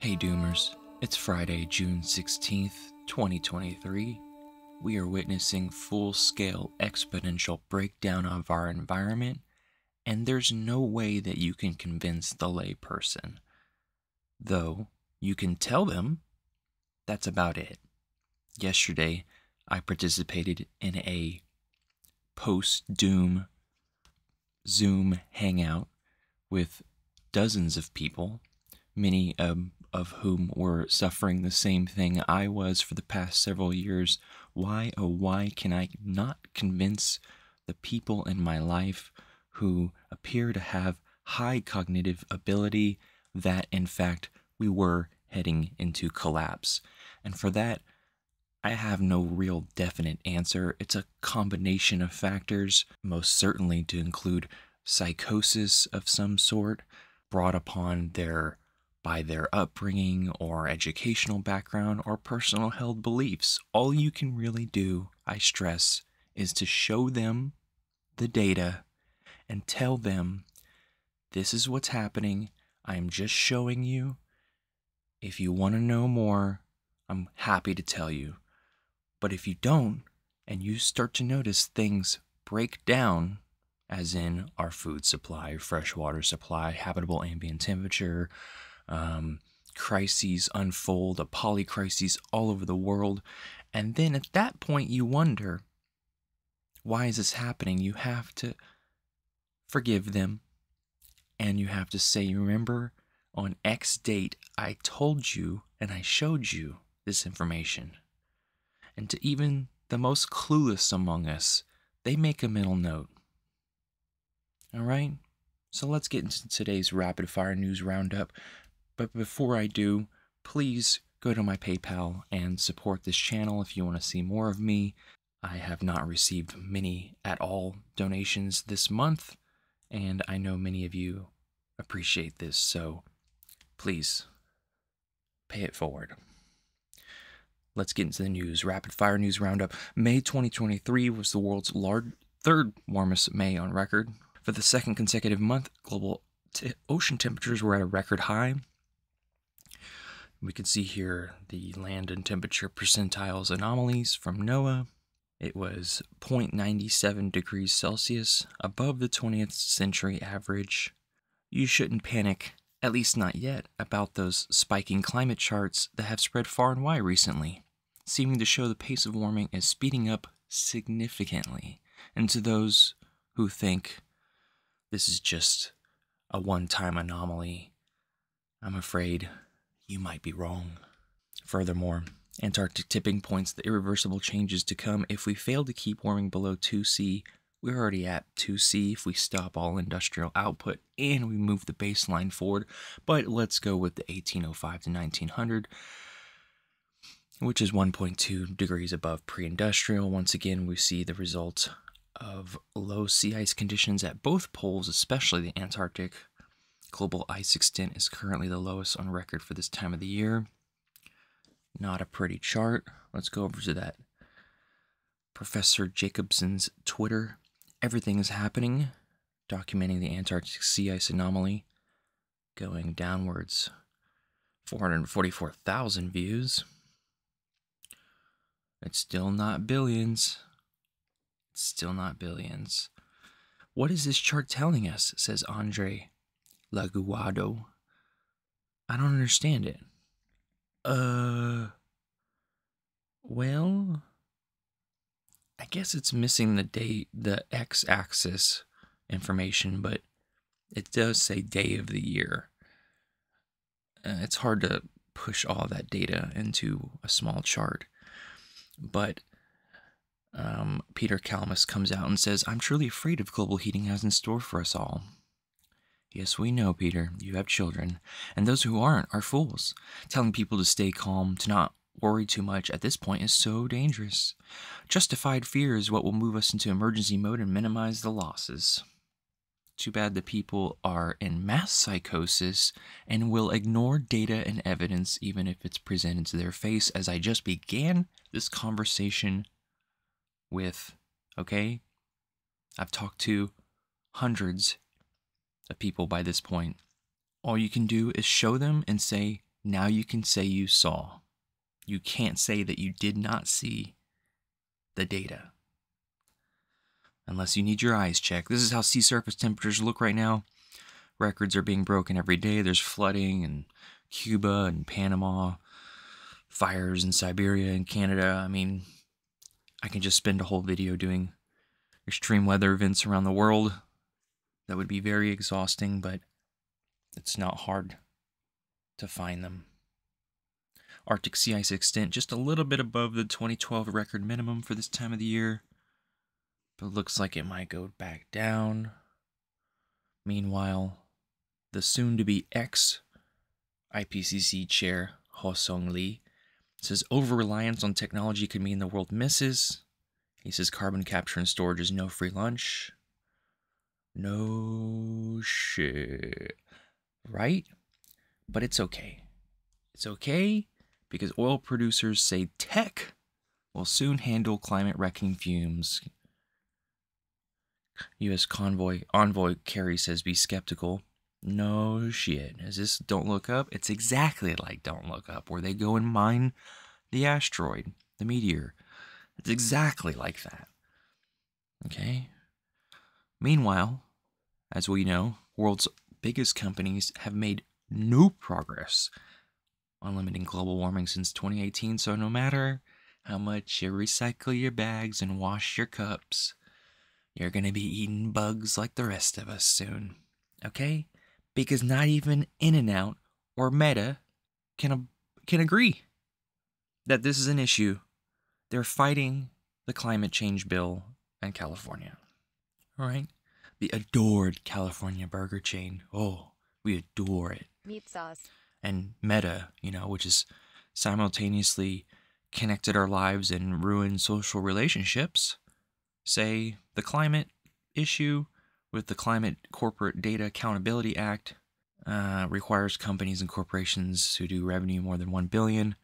Hey Doomers, it's Friday, June 16th, 2023. We are witnessing full-scale exponential breakdown of our environment, and there's no way that you can convince the layperson. Though, you can tell them, that's about it. Yesterday, I participated in a post-doom Zoom hangout with dozens of people, many of whom were suffering the same thing I was for the past several years. Why, oh why can I not convince the people in my life who appear to have high cognitive ability that, in fact, we were heading into collapse? And for that, I have no real definite answer. It's a combination of factors, most certainly to include psychosis of some sort, brought upon by their upbringing or educational background or personal held beliefs. All you can really do, I stress, is to show them the data and tell them, this is what's happening. I am just showing you. If you want to know more, I'm happy to tell you. But if you don't, and you start to notice things break down, as in our food supply, fresh water supply, habitable ambient temperature, crises unfold, a polycrises all over the world, and then at that point you wonder, why is this happening? You have to forgive them, and you have to say, remember, on X date, I told you and I showed you this information. And to even the most clueless among us, they make a mental note. Alright? So let's get into today's rapid fire news roundup. But before I do, please go to my PayPal and support this channel if you want to see more of me. I have not received many at all donations this month, and I know many of you appreciate this, so please pay it forward. Let's get into the news. Rapid fire news roundup. May 2023 was the world's third warmest May on record. For the second consecutive month, global ocean temperatures were at a record high. We can see here the land and temperature percentiles anomalies from NOAA. It was 0.97 degrees Celsius, above the 20th century average. You shouldn't panic, at least not yet, about those spiking climate charts that have spread far and wide recently, seeming to show the pace of warming is speeding up significantly. And to those who think this is just a one-time anomaly, I'm afraid you might be wrong. Furthermore, Antarctic tipping points the irreversible changes to come if we fail to keep warming below 2°C. We're already at 2°C if we stop all industrial output and we move the baseline forward. But let's go with the 1805 to 1900, which is 1.2 degrees above pre-industrial. Once again, we see the result of low sea ice conditions at both poles, especially the Antarctic. Global ice extent is currently the lowest on record for this time of the year. Not a pretty chart. Let's go over to that Professor Jacobson's Twitter. Everything is happening, documenting the Antarctic sea ice anomaly, going downwards. 444,000 views. It's still not billions. It's still not billions. What is this chart telling us? Says Andre Laguado. I don't understand it. Well, I guess it's missing the x-axis information, but it does say day of the year. It's hard to push all that data into a small chart. But Peter Kalmus comes out and says, I'm truly afraid of global heating has in store for us all. Yes, we know, Peter. You have children. And those who aren't are fools. Telling people to stay calm, to not worry too much at this point is so dangerous. Justified fear is what will move us into emergency mode and minimize the losses. Too bad the people are in mass psychosis and will ignore data and evidence even if it's presented to their face, as I just began this conversation with, okay? I've talked to hundreds of people by this point. All you can do is show them and say, Now you can say you saw. You can't say that you did not see the data. Unless you need your eyes checked. This is how sea surface temperatures look right now. Records are being broken every day. There's flooding in Cuba and Panama, fires in Siberia and Canada. I mean, I can just spend a whole video doing extreme weather events around the world. That would be very exhausting, but it's not hard to find them. Arctic sea ice extent just a little bit above the 2012 record minimum for this time of the year, but it looks like it might go back down. Meanwhile, the soon-to-be ex-IPCC chair, Ho Sung Lee, says over-reliance on technology could mean the world misses. He says carbon capture and storage is no free lunch. No shit. Right? But it's okay. It's okay because oil producers say tech will soon handle climate-wrecking fumes. U.S. envoy Kerry says be skeptical. No shit. Is this Don't Look Up? It's exactly like Don't Look Up, where they go and mine the asteroid, the meteor. It's exactly like that. Okay? Meanwhile, as we know, world's biggest companies have made no progress on limiting global warming since 2018, so no matter how much you recycle your bags and wash your cups, you're going to be eating bugs like the rest of us soon. Okay? Because not even In-N-Out or Meta can agree that this is an issue. They're fighting the climate change bill in California. All right? The adored California burger chain. Oh, we adore it. Meat sauce. And Meta, which has simultaneously connected our lives and ruined social relationships, say the climate issue with the Climate Corporate Data Accountability Act requires companies and corporations who do revenue more than $1 billion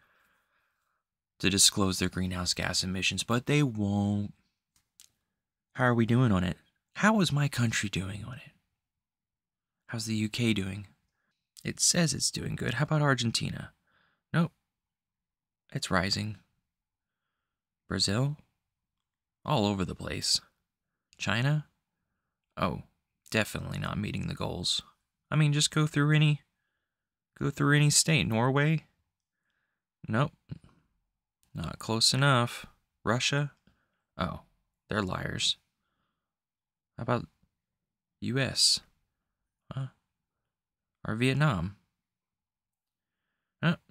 to disclose their greenhouse gas emissions, but they won't. How are we doing on it? How is my country doing on it? How's the UK doing? It says it's doing good. How about Argentina? Nope. It's rising. Brazil? All over the place. China? Oh, definitely not meeting the goals. I mean, just go through any state. Norway? Nope. Not close enough. Russia? Oh, they're liars. How about US? Huh? Or Vietnam?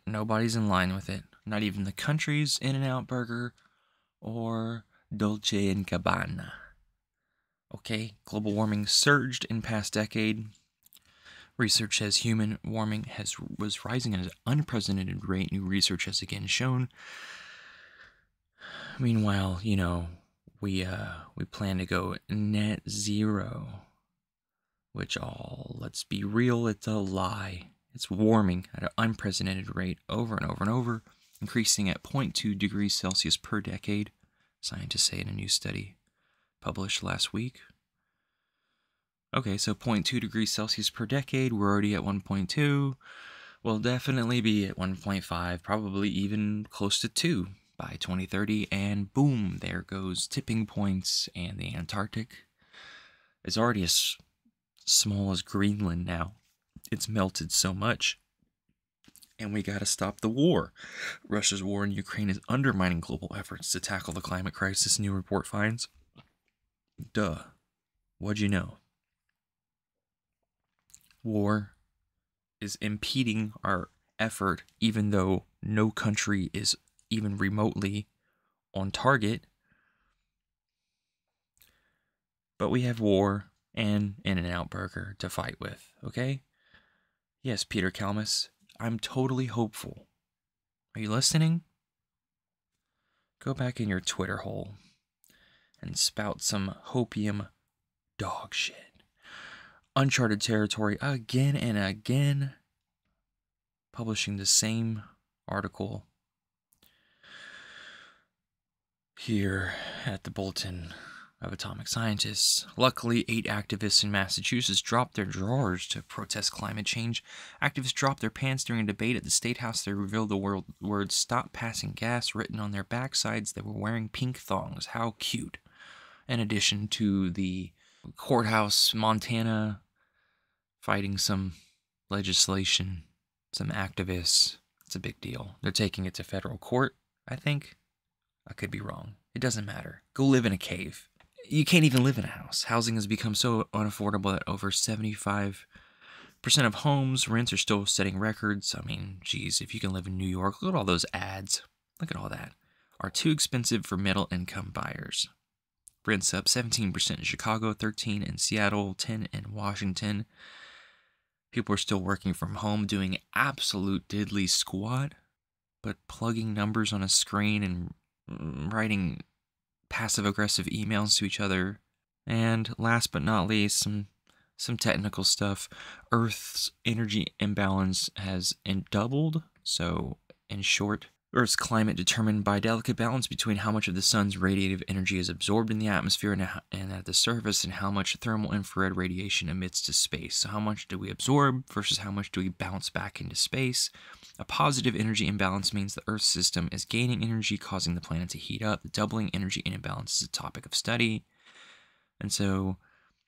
Nobody's in line with it. Not even the country's In-N-Out Burger or Dolce & Gabbana. Okay, global warming surged in past decade. Research says human warming was rising at an unprecedented rate. New research has again shown. Meanwhile, we plan to go net zero, which let's be real, it's a lie. It's warming at an unprecedented rate over and over and over, increasing at 0.2 degrees Celsius per decade, scientists say in a new study published last week. Okay, so 0.2 degrees Celsius per decade, we're already at 1.2. We'll definitely be at 1.5, probably even close to 2 by 2030, and boom, there goes tipping points, and the Antarctic is already as small as Greenland now. It's melted so much, and we gotta stop the war. Russia's war in Ukraine is undermining global efforts to tackle the climate crisis, new report finds. Duh. What'd you know? War is impeding our effort, even though no country is even remotely on target. But we have war and In-N-Out Burger to fight with, okay? Yes, Peter Kalmus, I'm totally hopeful. Are you listening? Go back in your Twitter hole and spout some hopium dog shit. Uncharted territory again and again. Publishing the same article here at the Bulletin of atomic scientists. Luckily, 8 activists in Massachusetts dropped their drawers to protest climate change. Activists dropped their pants during a debate at the State House. They revealed the words "Stop Passing Gas" written on their backsides. They were wearing pink thongs. How cute. In addition to the courthouse, Montana, fighting some legislation, some activists. It's a big deal. They're taking it to federal court, I think. I could be wrong. It doesn't matter. Go live in a cave. You can't even live in a house. Housing has become so unaffordable that over 75% of homes, rents are still setting records. I mean, geez, if you can live in New York, look at all those ads. Look at all that. Are too expensive for middle-income buyers. Rents up 17% in Chicago, 13% in Seattle, 10% in Washington. People are still working from home, doing absolute diddly squat, but plugging numbers on a screen and writing passive-aggressive emails to each other. And last but not least, some technical stuff. Earth's energy imbalance has doubled. So, in short, Earth's climate determined by a delicate balance between how much of the sun's radiative energy is absorbed in the atmosphere and at the surface, and how much thermal infrared radiation emits to space. So how much do we absorb versus how much do we bounce back into space? A positive energy imbalance means the Earth's system is gaining energy, causing the planet to heat up. The doubling energy imbalance is a topic of study. And so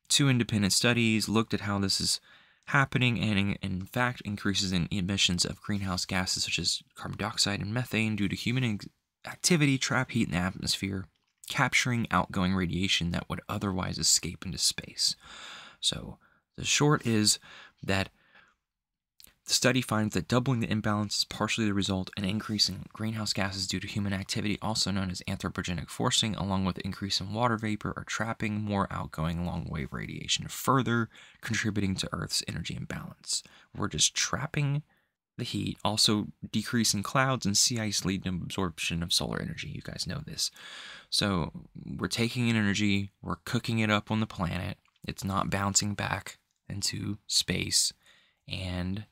2 independent studies looked at how this is happening, and in fact, increases in emissions of greenhouse gases such as carbon dioxide and methane due to human activity trap heat in the atmosphere, capturing outgoing radiation that would otherwise escape into space. So the short is that the study finds that doubling the imbalance is partially the result in increase in greenhouse gases due to human activity, also known as anthropogenic forcing, along with increase in water vapor, or trapping more outgoing long-wave radiation, further contributing to Earth's energy imbalance. We're just trapping the heat, also decrease in clouds and sea ice lead to absorption of solar energy. You guys know this. So we're taking in energy, we're cooking it up on the planet. It's not bouncing back into space, and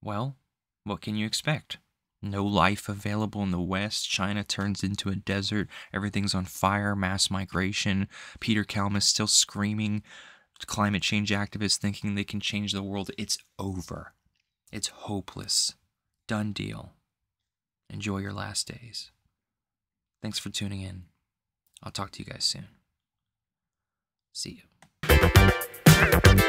well, what can you expect? No life available in the West. China turns into a desert. Everything's on fire. Mass migration. Peter Kalmus still screaming. Climate change activists thinking they can change the world. It's over. It's hopeless. Done deal. Enjoy your last days. Thanks for tuning in. I'll talk to you guys soon. See you.